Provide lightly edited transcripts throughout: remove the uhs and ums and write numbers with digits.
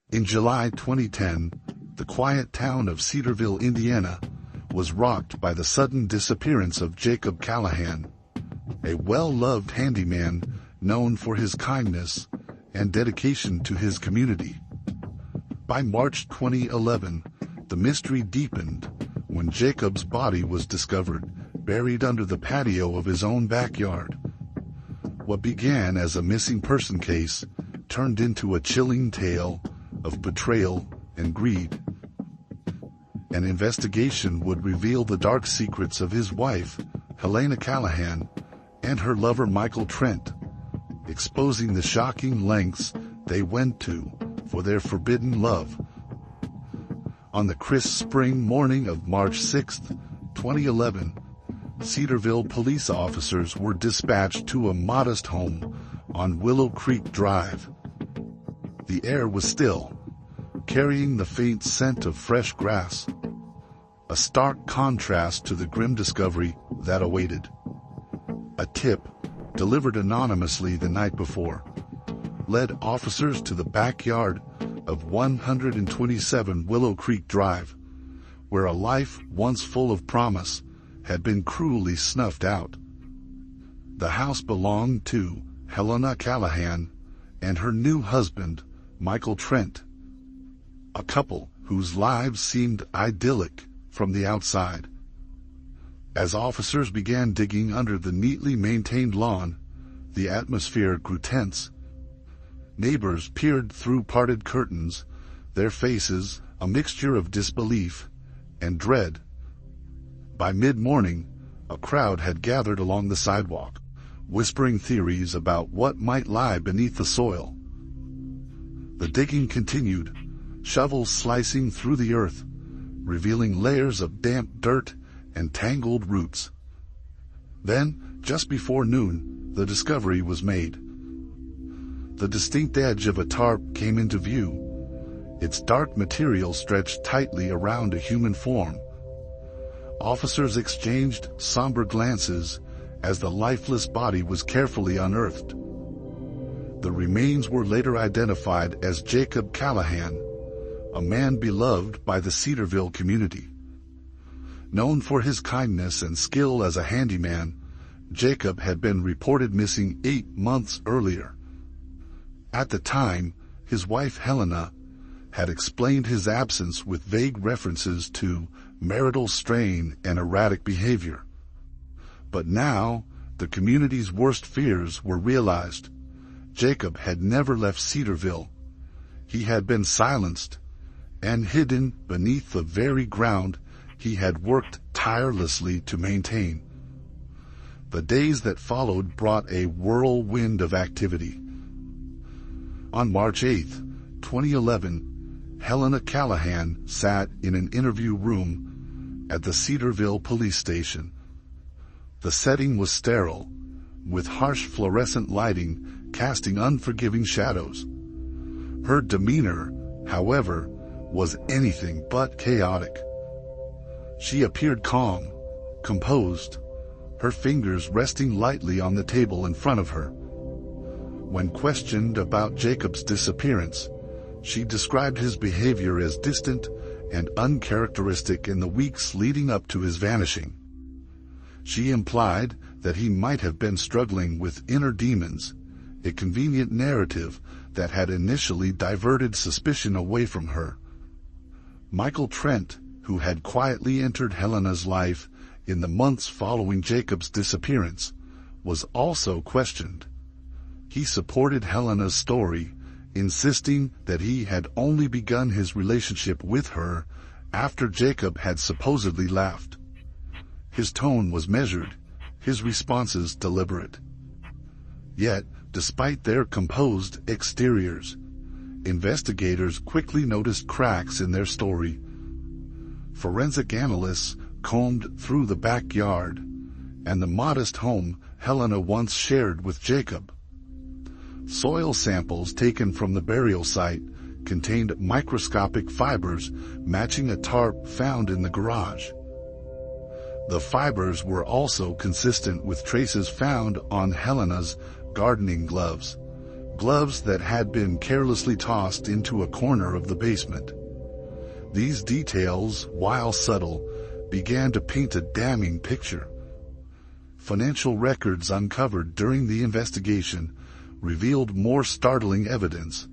In July 2010, the quiet town of Cedarville, Indiana, was rocked by the sudden disappearance of Jacob Callahan, a well-loved handyman known for his kindness and dedication to his community. By March 2011, the mystery deepened when Jacob's body was discovered buried under the patio of his own backyard. What began as a missing person case turned into a chilling tale of betrayal and greed. An investigation would reveal the dark secrets of his wife, Helena Callahan, and her lover Michael Trent, exposing the shocking lengths they went to for their forbidden love. On the crisp spring morning of March 6, 2011, Cedarville police officers were dispatched to a modest home on Willow Creek Drive. The air was still, carrying the faint scent of fresh grass, a stark contrast to the grim discovery that awaited. A tip, delivered anonymously the night before, led officers to the backyard of 127 Willow Creek Drive, where a life once full of promise had been cruelly snuffed out. The house belonged to Helena Callahan and her new husband, Michael Trent, a couple whose lives seemed idyllic from the outside. As officers began digging under the neatly maintained lawn, the atmosphere grew tense. Neighbors peered through parted curtains, their faces a mixture of disbelief and dread. By mid-morning, a crowd had gathered along the sidewalk, whispering theories about what might lie beneath the soil. The digging continued, shovels slicing through the earth, revealing layers of damp dirt and tangled roots. Then, just before noon, the discovery was made. The distinct edge of a tarp came into view, its dark material stretched tightly around a human form. Officers exchanged somber glances as the lifeless body was carefully unearthed. The remains were later identified as Jacob Callahan, a man beloved by the Cedarville community. Known for his kindness and skill as a handyman, Jacob had been reported missing 8 months earlier. At the time, his wife Helena had explained his absence with vague references to marital strain and erratic behavior. But now, the community's worst fears were realized. Jacob had never left Cedarville. He had been silenced and hidden beneath the very ground he had worked tirelessly to maintain. The days that followed brought a whirlwind of activity. On March 8, 2011, Helena Callahan sat in an interview room at the Cedarville police station. The setting was sterile, with harsh fluorescent lighting casting unforgiving shadows. Her demeanor, however, was anything but chaotic. She appeared calm, composed, her fingers resting lightly on the table in front of her. When questioned about Jacob's disappearance, she described his behavior as distant and uncharacteristic in the weeks leading up to his vanishing. She implied that he might have been struggling with inner demons, a convenient narrative that had initially diverted suspicion away from her. Michael Trent, who had quietly entered Helena's life in the months following Jacob's disappearance, was also questioned. He supported Helena's story, insisting that he had only begun his relationship with her after Jacob had supposedly left. His tone was measured, his responses deliberate. Yet, despite their composed exteriors, investigators quickly noticed cracks in their story. Forensic analysts combed through the backyard and the modest home Helena once shared with Jacob. Soil samples taken from the burial site contained microscopic fibers matching a tarp found in the garage. The fibers were also consistent with traces found on Helena's gardening gloves, gloves that had been carelessly tossed into a corner of the basement. These details, while subtle, began to paint a damning picture. Financial records uncovered during the investigation revealed more startling evidence.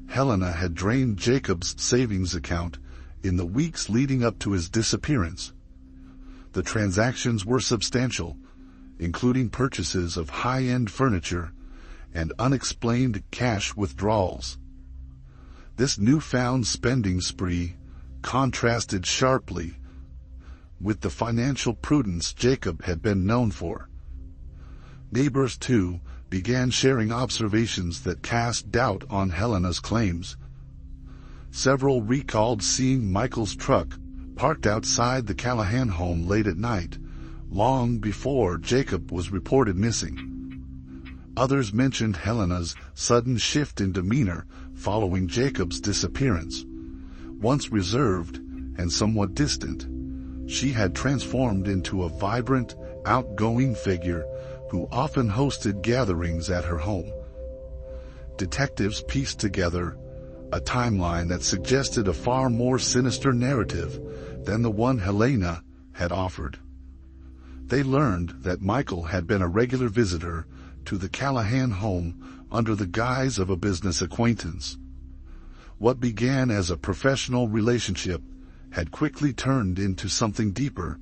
Helena had drained Jacob's savings account in the weeks leading up to his disappearance. The transactions were substantial, including purchases of high-end furniture and unexplained cash withdrawals. This newfound spending spree contrasted sharply with the financial prudence Jacob had been known for. Neighbors, too, began sharing observations that cast doubt on Helena's claims. Several recalled seeing Michael's truck parked outside the Callahan home late at night, long before Jacob was reported missing. Others mentioned Helena's sudden shift in demeanor following Jacob's disappearance. Once reserved and somewhat distant, she had transformed into a vibrant, outgoing figure who often hosted gatherings at her home. Detectives pieced together a timeline that suggested a far more sinister narrative than the one Helena had offered. They learned that Michael had been a regular visitor to the Callahan home under the guise of a business acquaintance. What began as a professional relationship had quickly turned into something deeper,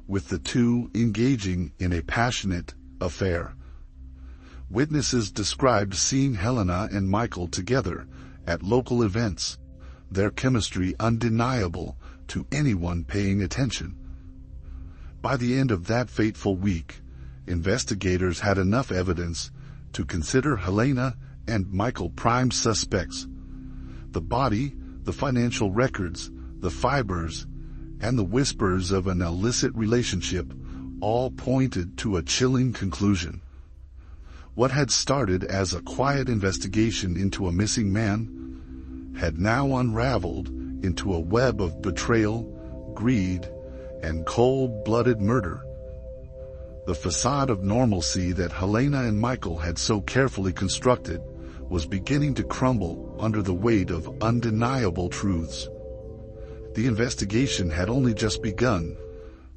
with the two engaging in a passionate affair. Witnesses described seeing Helena and Michael together at local events, their chemistry undeniable to anyone paying attention. By the end of that fateful week, investigators had enough evidence to consider Helena and Michael prime suspects. The body, the financial records, the fibers, and the whispers of an illicit relationship all pointed to a chilling conclusion. What had started as a quiet investigation into a missing man had now unraveled into a web of betrayal, greed, and cold-blooded murder. The facade of normalcy that Helena and Michael had so carefully constructed was beginning to crumble under the weight of undeniable truths. The investigation had only just begun,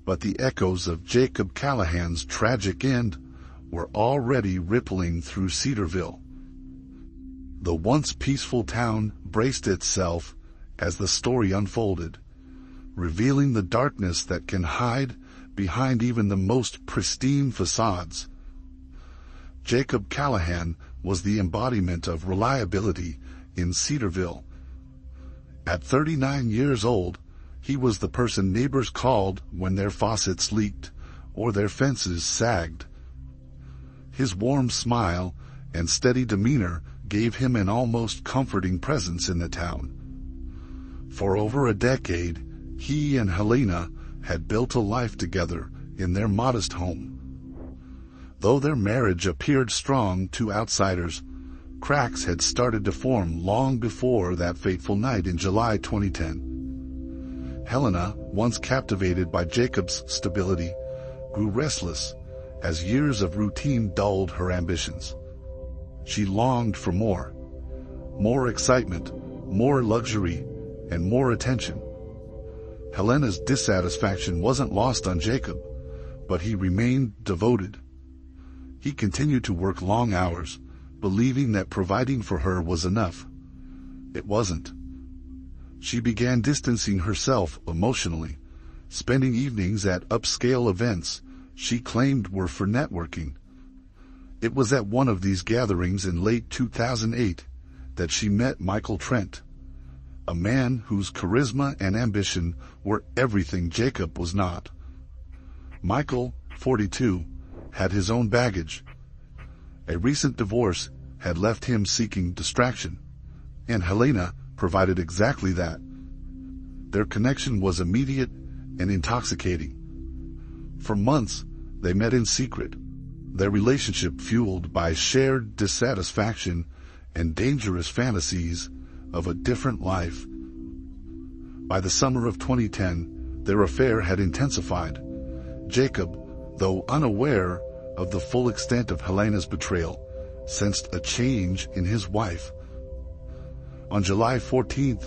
but the echoes of Jacob Callahan's tragic end were already rippling through Cedarville. The once peaceful town braced itself as the story unfolded, revealing the darkness that can hide behind even the most pristine facades. Jacob Callahan was the embodiment of reliability in Cedarville. At 39 years old, he was the person neighbors called when their faucets leaked or their fences sagged. His warm smile and steady demeanor gave him an almost comforting presence in the town. For over a decade, he and Helena had built a life together in their modest home. Though their marriage appeared strong to outsiders, cracks had started to form long before that fateful night in July 2010. Helena, once captivated by Jacob's stability, grew restless as years of routine dulled her ambitions. She longed for more excitement, more luxury, and more attention. Helena's dissatisfaction wasn't lost on Jacob, but he remained devoted. He continued to work long hours, believing that providing for her was enough. It wasn't. She began distancing herself emotionally, spending evenings at upscale events she claimed were for networking. It was at one of these gatherings in late 2008 that she met Michael Trent, a man whose charisma and ambition were everything Jacob was not. Michael, 42, had his own baggage. A recent divorce had left him seeking distraction, and Helena provided exactly that. Their connection was immediate and intoxicating. For months, they met in secret, their relationship fueled by shared dissatisfaction and dangerous fantasies of a different life. By the summer of 2010, their affair had intensified. Jacob, though unaware of the full extent of Helena's betrayal, sensed a change in his wife. On July 14,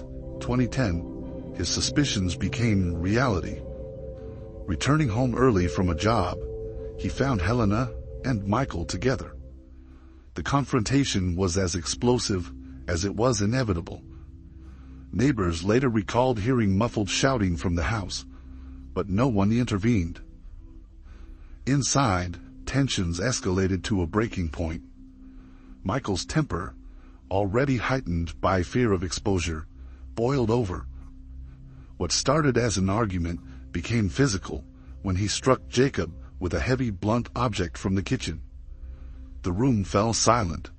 2010, his suspicions became reality. Returning home early from a job, he found Helena and Michael together. The confrontation was as explosive as it was inevitable. Neighbors later recalled hearing muffled shouting from the house, but no one intervened. Inside, tensions escalated to a breaking point. Michael's temper, already heightened by fear of exposure, boiled over. What started as an argument became physical when he struck Jacob with a heavy blunt object from the kitchen. The room fell silent.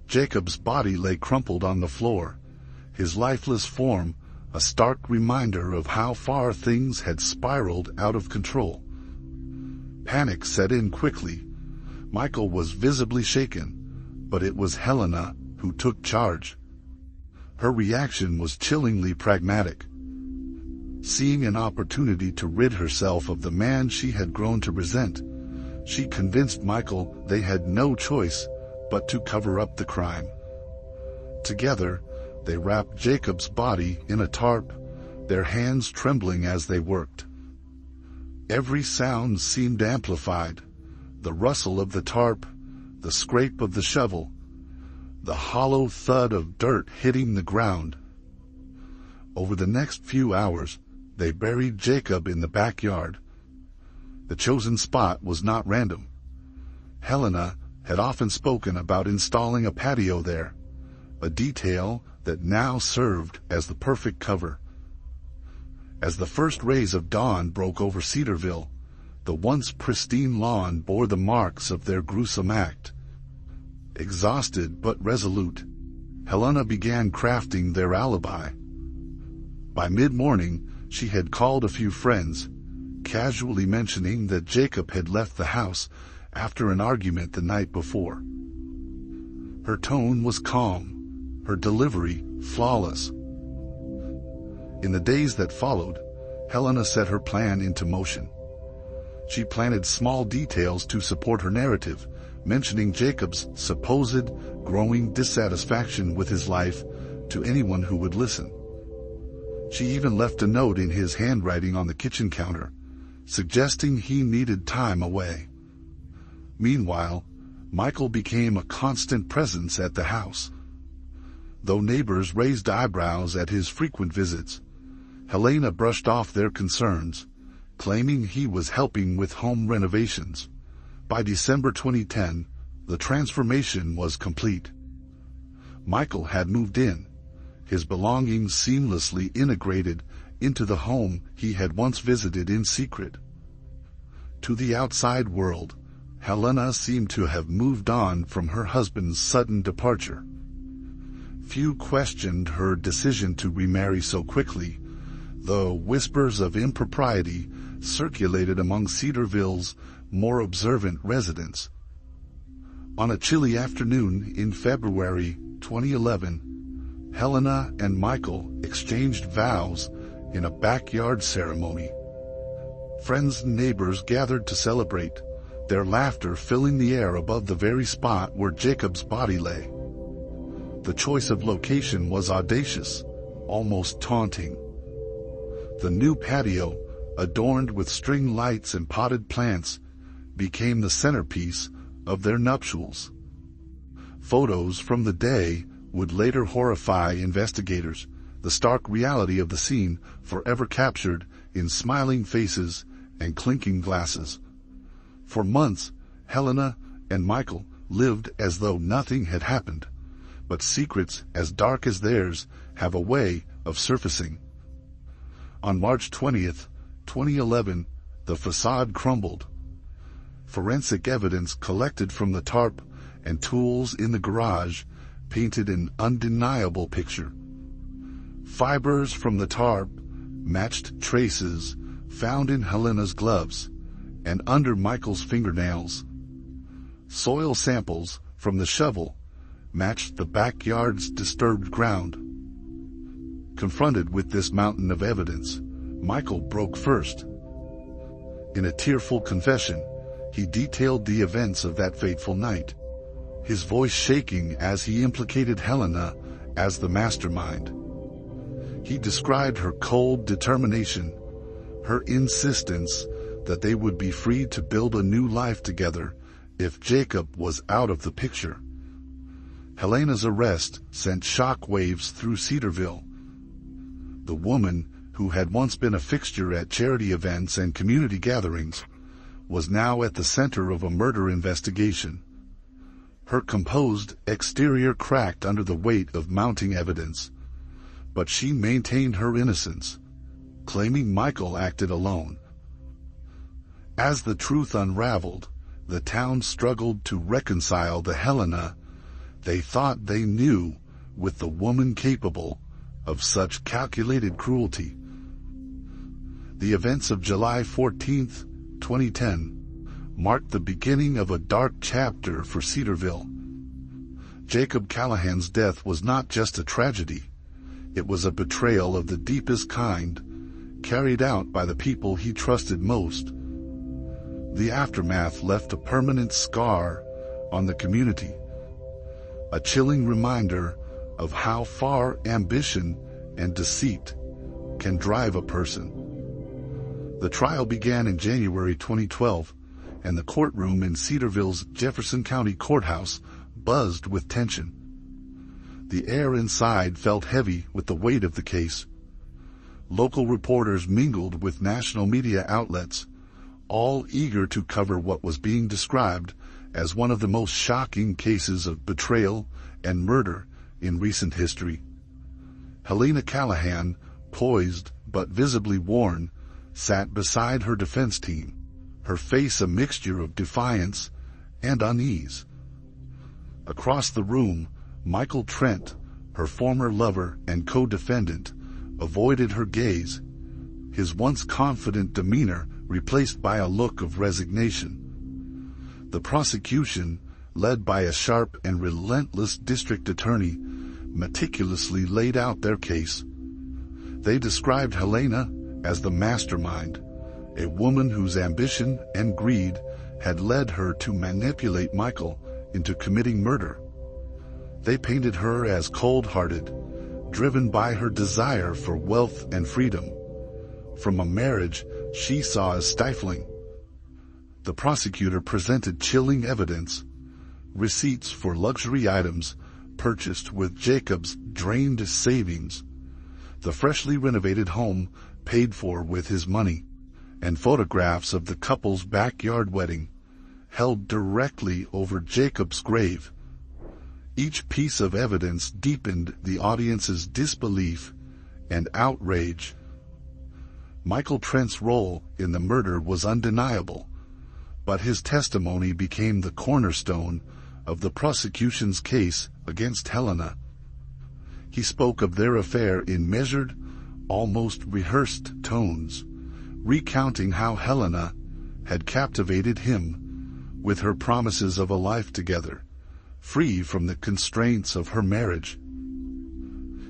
Jacob's body lay crumpled on the floor, his lifeless form a stark reminder of how far things had spiraled out of control. Panic set in quickly. Michael was visibly shaken, but it was Helena who took charge. Her reaction was chillingly pragmatic. Seeing an opportunity to rid herself of the man she had grown to resent, she convinced Michael they had no choice but to cover up the crime. Together, they wrapped Jacob's body in a tarp, their hands trembling as they worked. Every sound seemed amplified: the rustle of the tarp, the scrape of the shovel, the hollow thud of dirt hitting the ground. Over the next few hours, they buried Jacob in the backyard. The chosen spot was not random. Helena had often spoken about installing a patio there, a detail that now served as the perfect cover. As the first rays of dawn broke over Cedarville, the once pristine lawn bore the marks of their gruesome act. Exhausted but resolute, Helena began crafting their alibi. By mid-morning, she had called a few friends, casually mentioning that Jacob had left the house after an argument the night before. Her tone was calm, her delivery flawless. In the days that followed, Helena set her plan into motion. She planted small details to support her narrative, mentioning Jacob's supposed growing dissatisfaction with his life to anyone who would listen. She even left a note in his handwriting on the kitchen counter, suggesting he needed time away. Meanwhile, Michael became a constant presence at the house. Though neighbors raised eyebrows at his frequent visits, Helena brushed off their concerns, claiming he was helping with home renovations. By December 2010, the transformation was complete. Michael had moved in, his belongings seamlessly integrated into the home he had once visited in secret. To the outside world, Helena seemed to have moved on from her husband's sudden departure. Few questioned her decision to remarry so quickly, though whispers of impropriety circulated among Cedarville's more observant residents. On a chilly afternoon in February 2011, Helena and Michael exchanged vows in a backyard ceremony. Friends and neighbors gathered to celebrate, their laughter filling the air above the very spot where Jacob's body lay. The choice of location was audacious, almost taunting. The new patio, adorned with string lights and potted plants, became the centerpiece of their nuptials. Photos from the day would later horrify investigators, the stark reality of the scene forever captured in smiling faces and clinking glasses. For months, Helena and Michael lived as though nothing had happened, but secrets as dark as theirs have a way of surfacing. On March 20th, 2011, the facade crumbled. Forensic evidence collected from the tarp and tools in the garage painted an undeniable picture. Fibers from the tarp matched traces found in Helena's gloves and under Michael's fingernails. Soil samples from the shovel matched the backyard's disturbed ground. Confronted with this mountain of evidence, Michael broke first. In a tearful confession, he detailed the events of that fateful night. his voice shaking as he implicated Helena as the mastermind. He described her cold determination, her insistence that they would be free to build a new life together if Jacob was out of the picture. Helena's arrest sent shockwaves through Cedarville. The woman, who had once been a fixture at charity events and community gatherings, was now at the center of a murder investigation. Her composed exterior cracked under the weight of mounting evidence, but she maintained her innocence, claiming Michael acted alone. As the truth unraveled, the town struggled to reconcile the Helena they thought they knew with the woman capable of such calculated cruelty. The events of July 14, 2010, marked the beginning of a dark chapter for Cedarville. Jacob Callahan's death was not just a tragedy. It was a betrayal of the deepest kind, carried out by the people he trusted most. The aftermath left a permanent scar on the community, a chilling reminder of how far ambition and deceit can drive a person. The trial began in January 2012, and the courtroom in Cedarville's Jefferson County Courthouse buzzed with tension. The air inside felt heavy with the weight of the case. Local reporters mingled with national media outlets, all eager to cover what was being described as one of the most shocking cases of betrayal and murder in recent history. Helena Callahan, poised but visibly worn, sat beside her defense team, her face a mixture of defiance and unease. Across the room, Michael Trent, her former lover and co-defendant, avoided her gaze, his once confident demeanor replaced by a look of resignation. The prosecution, led by a sharp and relentless district attorney, meticulously laid out their case. They described Helena as the mastermind, a woman whose ambition and greed had led her to manipulate Michael into committing murder. They painted her as cold-hearted, driven by her desire for wealth and freedom, from a marriage she saw as stifling. The prosecutor presented chilling evidence: receipts for luxury items purchased with Jacob's drained savings, the freshly renovated home paid for with his money, and photographs of the couple's backyard wedding, held directly over Jacob's grave. Each piece of evidence deepened the audience's disbelief and outrage. Michael Trent's role in the murder was undeniable, but his testimony became the cornerstone of the prosecution's case against Helena. He spoke of their affair in measured, almost rehearsed tones, recounting how Helena had captivated him with her promises of a life together, free from the constraints of her marriage.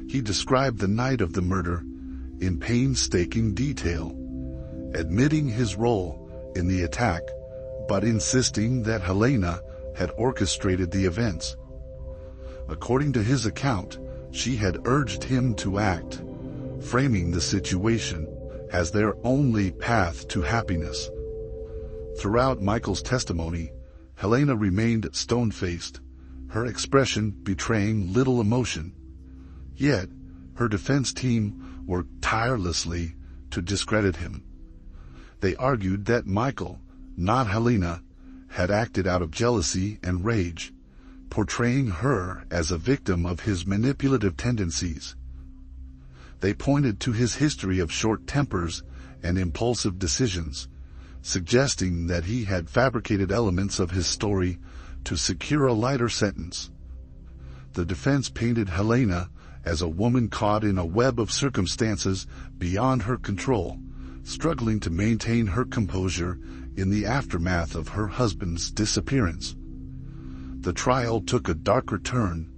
He described the night of the murder in painstaking detail, admitting his role in the attack, but insisting that Helena had orchestrated the events. According to his account, she had urged him to act, framing the situation as their only path to happiness. Throughout Michael's testimony, Helena remained stone-faced, her expression betraying little emotion. Yet, her defense team worked tirelessly to discredit him. They argued that Michael, not Helena, had acted out of jealousy and rage, portraying her as a victim of his manipulative tendencies. They pointed to his history of short tempers and impulsive decisions, suggesting that he had fabricated elements of his story to secure a lighter sentence. The defense painted Helena as a woman caught in a web of circumstances beyond her control, struggling to maintain her composure in the aftermath of her husband's disappearance. The trial took a darker turn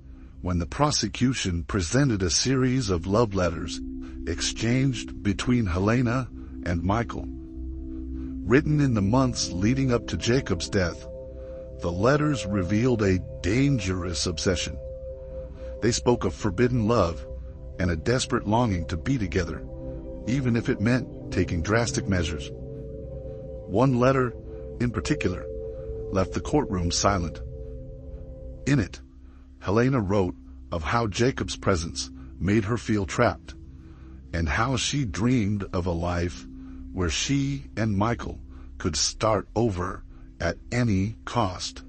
when the prosecution presented a series of love letters exchanged between Helena and Michael. Written in the months leading up to Jacob's death, The letters revealed a dangerous obsession. They spoke of forbidden love and a desperate longing to be together, even if it meant taking drastic measures. One letter, in particular, left the courtroom silent. In it, Helena wrote of how Jacob's presence made her feel trapped, and how she dreamed of a life where she and Michael could start over at any cost.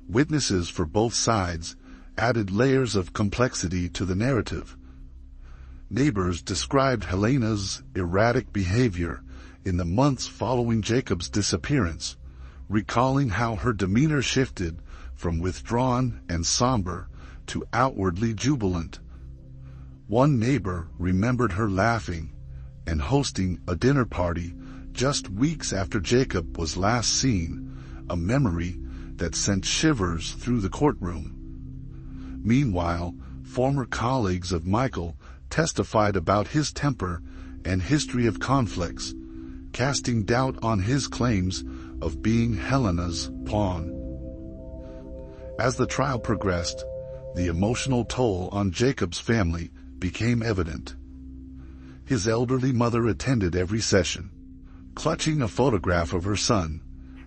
Witnesses for both sides added layers of complexity to the narrative. Neighbors described Helena's erratic behavior in the months following Jacob's disappearance, recalling how her demeanor shifted from withdrawn and somber to outwardly jubilant. One neighbor remembered her laughing and hosting a dinner party just weeks after Jacob was last seen, a memory that sent shivers through the courtroom. Meanwhile, former colleagues of Michael testified about his temper and history of conflicts, casting doubt on his claims of being Helena's pawn. As the trial progressed, the emotional toll on Jacob's family became evident. His elderly mother attended every session, clutching a photograph of her son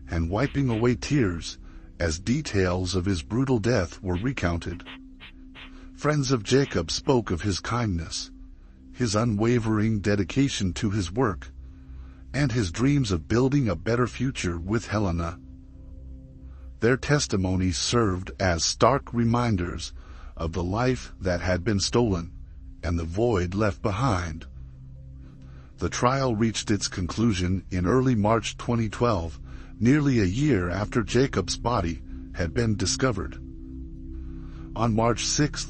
and wiping away tears as details of his brutal death were recounted. Friends of Jacob spoke of his kindness, his unwavering dedication to his work, and his dreams of building a better future with Helena. Their testimony served as stark reminders of the life that had been stolen and the void left behind. The trial reached its conclusion in early March 2012, nearly a year after Jacob's body had been discovered. On March 6,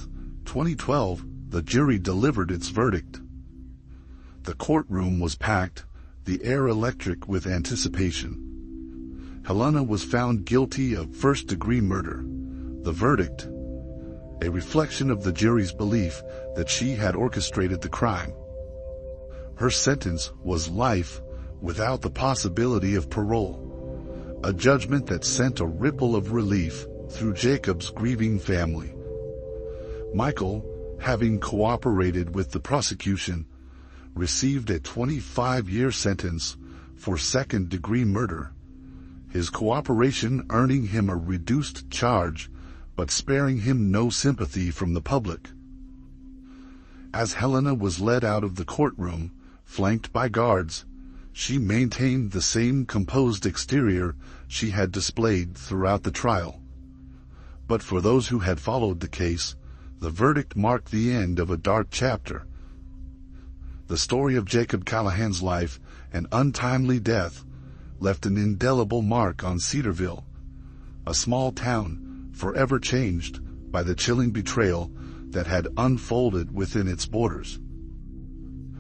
2012, the jury delivered its verdict. The courtroom was packed, the air electric with anticipation. Helena was found guilty of first-degree murder. The verdict, a reflection of the jury's belief that she had orchestrated the crime. Her sentence was life without the possibility of parole, a judgment that sent a ripple of relief through Jacob's grieving family. Michael, having cooperated with the prosecution, received a 25-year sentence for second-degree murder, his cooperation earning him a reduced charge but sparing him no sympathy from the public. As Helena was led out of the courtroom, flanked by guards, she maintained the same composed exterior she had displayed throughout the trial. But for those who had followed the case, the verdict marked the end of a dark chapter. The story of Jacob Callahan's life and untimely death left an indelible mark on Cedarville, a small town forever changed by the chilling betrayal that had unfolded within its borders.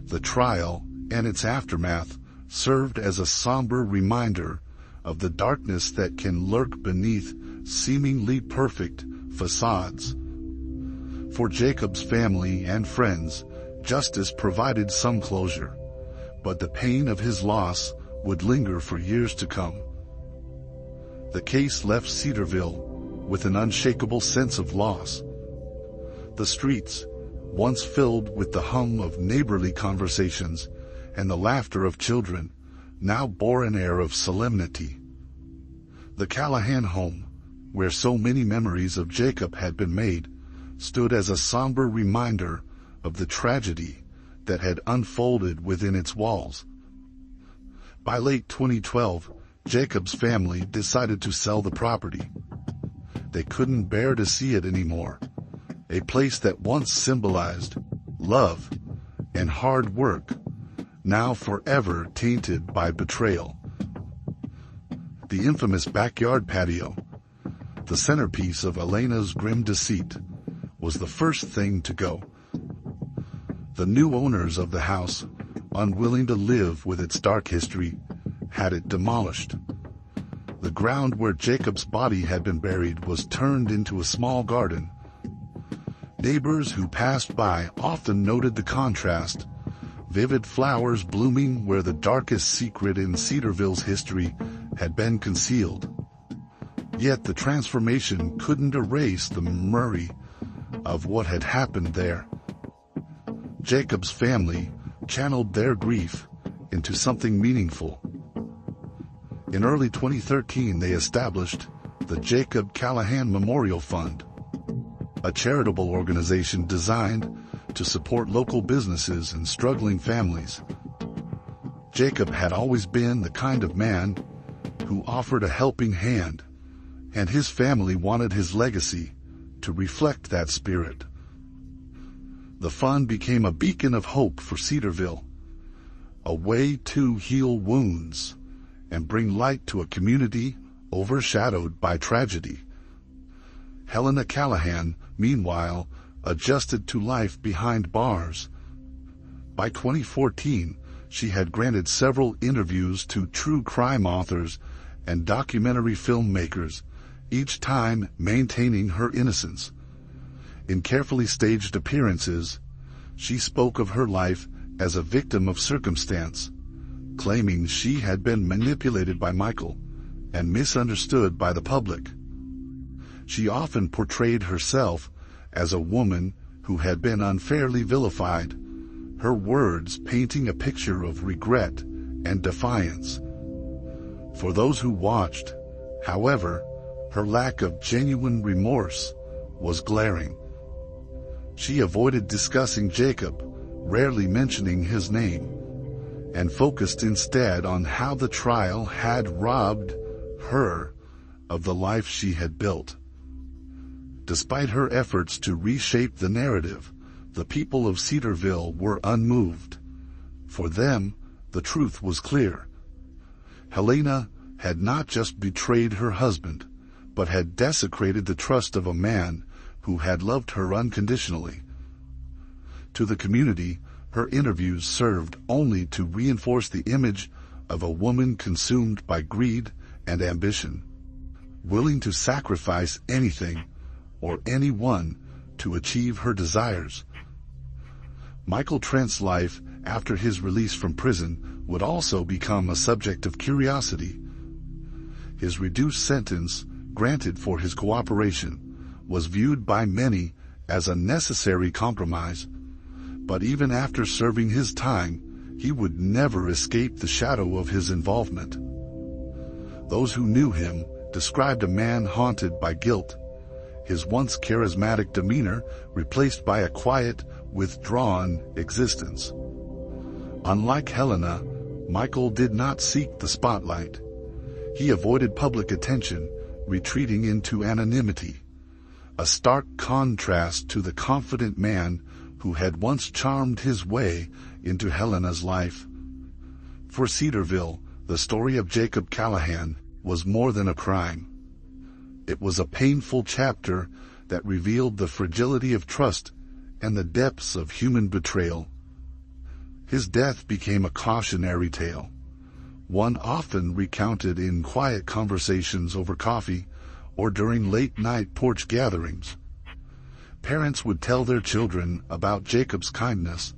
The trial and its aftermath served as a somber reminder of the darkness that can lurk beneath seemingly perfect facades. For Jacob's family and friends, justice provided some closure, but the pain of his loss would linger for years to come. The case left Cedarville with an unshakable sense of loss. The streets, once filled with the hum of neighborly conversations and the laughter of children, now bore an air of solemnity. The Callahan home, where so many memories of Jacob had been made, stood as a somber reminder of the tragedy that had unfolded within its walls. By late 2012, Jacob's family decided to sell the property. They couldn't bear to see it anymore, a place that once symbolized love and hard work, now forever tainted by betrayal. The infamous backyard patio, the centerpiece of Elena's grim deceit, was the first thing to go. The new owners of the house, unwilling to live with its dark history, had it demolished. The ground where Jacob's body had been buried was turned into a small garden. Neighbors who passed by often noted the contrast, vivid flowers blooming where the darkest secret in Cedarville's history had been concealed. Yet the transformation couldn't erase the memory of what had happened there. Jacob's family channeled their grief into something meaningful. In early 2013, they established the Jacob Callahan Memorial Fund, a charitable organization designed to support local businesses and struggling families. Jacob had always been the kind of man who offered a helping hand, and his family wanted his legacy to reflect that spirit. The fund became a beacon of hope for Cedarville, a way to heal wounds and bring light to a community overshadowed by tragedy. Helena Callahan, meanwhile, adjusted to life behind bars. By 2014, she had granted several interviews to true crime authors and documentary filmmakers, each time maintaining her innocence. In carefully staged appearances, she spoke of her life as a victim of circumstance, claiming she had been manipulated by Michael and misunderstood by the public. She often portrayed herself as a woman who had been unfairly vilified, her words painting a picture of regret and defiance. For those who watched, however, her lack of genuine remorse was glaring. She avoided discussing Jacob, rarely mentioning his name, and focused instead on how the trial had robbed her of the life she had built. Despite her efforts to reshape the narrative, the people of Cedarville were unmoved. For them, the truth was clear. Helena had not just betrayed her husband, but had desecrated the trust of a man who had loved her unconditionally. To the community, her interviews served only to reinforce the image of a woman consumed by greed and ambition, willing to sacrifice anything or anyone to achieve her desires. Michael Trent's life after his release from prison would also become a subject of curiosity. His reduced sentence, granted for his cooperation, was viewed by many as a necessary compromise. But even after serving his time, he would never escape the shadow of his involvement. Those who knew him described a man haunted by guilt, his once charismatic demeanor replaced by a quiet, withdrawn existence. Unlike Helena, Michael did not seek the spotlight. He avoided public attention, retreating into anonymity, a stark contrast to the confident man who had once charmed his way into Helena's life. For Cedarville, the story of Jacob Callahan was more than a crime. It was a painful chapter that revealed the fragility of trust and the depths of human betrayal. His death became a cautionary tale, one often recounted in quiet conversations over coffee or during late-night porch gatherings. Parents would tell their children about Jacob's kindness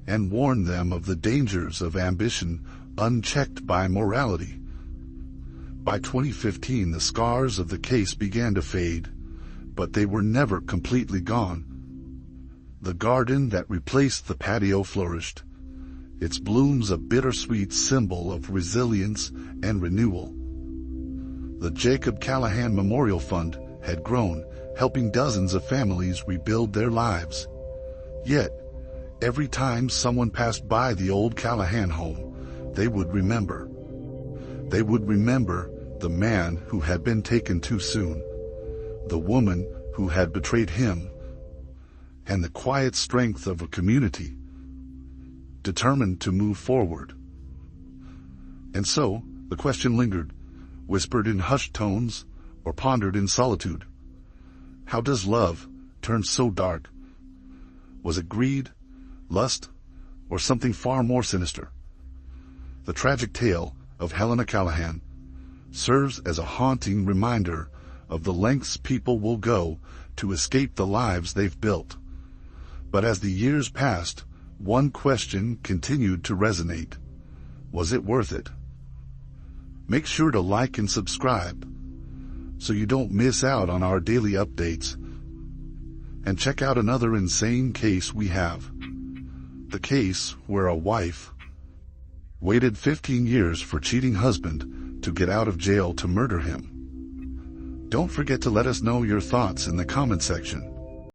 and warn them of the dangers of ambition unchecked by morality. By 2015, the scars of the case began to fade, but they were never completely gone. The garden that replaced the patio flourished, its blooms a bittersweet symbol of resilience and renewal. The Jacob Callahan Memorial Fund had grown, helping dozens of families rebuild their lives. Yet, every time someone passed by the old Callahan home, they would remember. They would remember the man who had been taken too soon, the woman who had betrayed him, and the quiet strength of a community determined to move forward. And so, the question lingered, whispered in hushed tones or pondered in solitude. How does love turn so dark? Was it greed, lust, or something far more sinister? The tragic tale of Helena Callahan serves as a haunting reminder of the lengths people will go to escape the lives they've built. But as the years passed, one question continued to resonate. Was it worth it? Make sure to like and subscribe. so you don't miss out on our daily updates. And check out another insane case we have. The case where a wife waited 15 years for cheating husband to get out of jail to murder him. Don't forget to let us know your thoughts in the comment section.